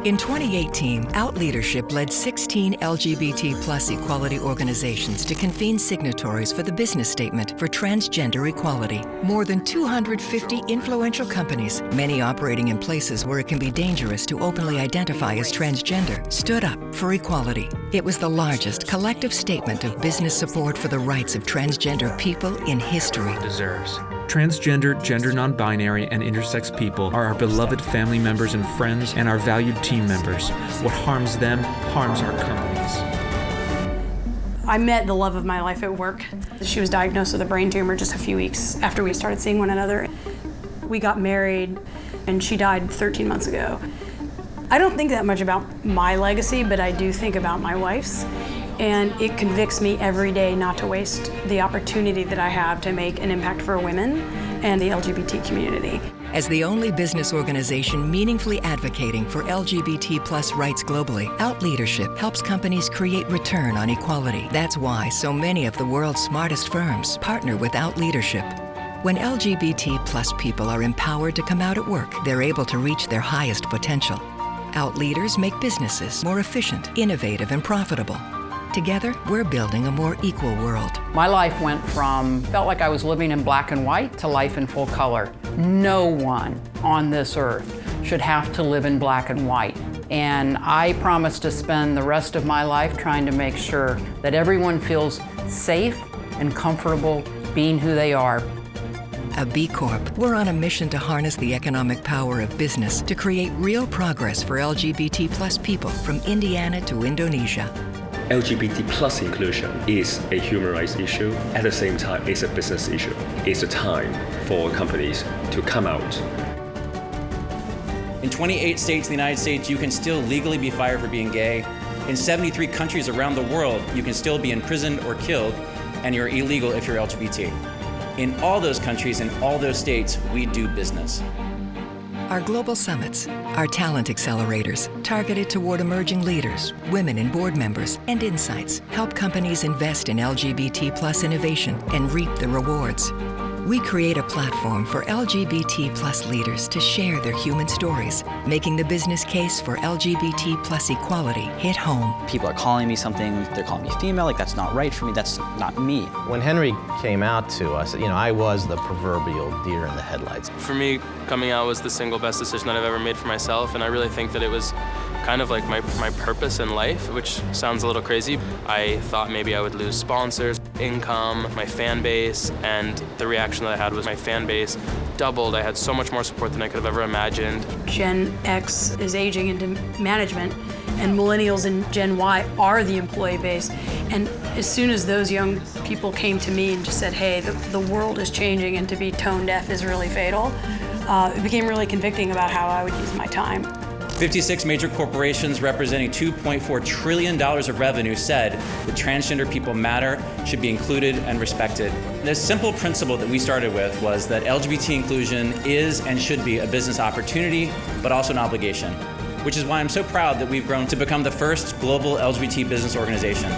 In 2018, Out Leadership led 16 LGBT+ equality organizations to convene signatories for the business statement for Transgender Equality. More than 250 influential companies, many operating in places where it can be dangerous to openly identify as transgender, stood up for equality. It was the largest collective statement of business support for the rights of transgender people in history. Transgender, gender non-binary, and intersex people are our beloved family members and friends and our valued team members. What harms them harms our companies. I met the love of my life at work. She was diagnosed with a brain tumor just a few weeks after we started seeing one another. We got married, and she died 13 months ago. I don't think that much about my legacy, but I do think about my wife's. And it convicts me every day not to waste the opportunity that I have to make an impact for women and the LGBT community. As the only business organization meaningfully advocating for LGBT+ rights globally, Out Leadership helps companies create return on equality. That's why so many of the world's smartest firms partner with Out Leadership. When LGBT+ people are empowered to come out at work, they're able to reach their highest potential. Out leaders make businesses more efficient, innovative, and profitable. Together, we're building a more equal world. My life went from, felt like I was living in black and white to life in full color. No one on this earth should have to live in black and white. And I promise to spend the rest of my life trying to make sure that everyone feels safe and comfortable being who they are. A B Corp, we're on a mission to harness the economic power of business to create real progress for LGBT+ people from Indiana to Indonesia. LGBT+ inclusion is a human rights issue. At the same time, it's a business issue. It's a time for companies to come out. In 28 states in the United States, you can still legally be fired for being gay. In 73 countries around the world, you can still be imprisoned or killed, and you're illegal if you're LGBT. In all those countries, in all those states, we do business. Our global summits, our talent accelerators, targeted toward emerging leaders, women and board members, and insights, help companies invest in LGBT+ innovation and reap the rewards. We create a platform for LGBT+ leaders to share their human stories, making the business case for LGBT+ equality hit home. People are calling me something, they're calling me female, like that's not right for me, that's not me. When Henry came out to us, I was the proverbial deer in the headlights. For me, coming out was the single best decision that I've ever made for myself, and I really think that it was kind of like my purpose in life, which sounds a little crazy. I thought maybe I would lose sponsors, income, my fan base, and the reaction that I had was my fan base doubled. I had so much more support than I could have ever imagined. Gen X is aging into management, and millennials and Gen Y are the employee base. And as soon as those young people came to me and just said, hey, the world is changing and to be tone deaf is really fatal, it became really convicting about how I would use my time. 56 major corporations representing $2.4 trillion of revenue said that transgender people matter, should be included and respected. The simple principle that we started with was that LGBT inclusion is and should be a business opportunity, but also an obligation, which is why I'm so proud that we've grown to become the first global LGBT business organization.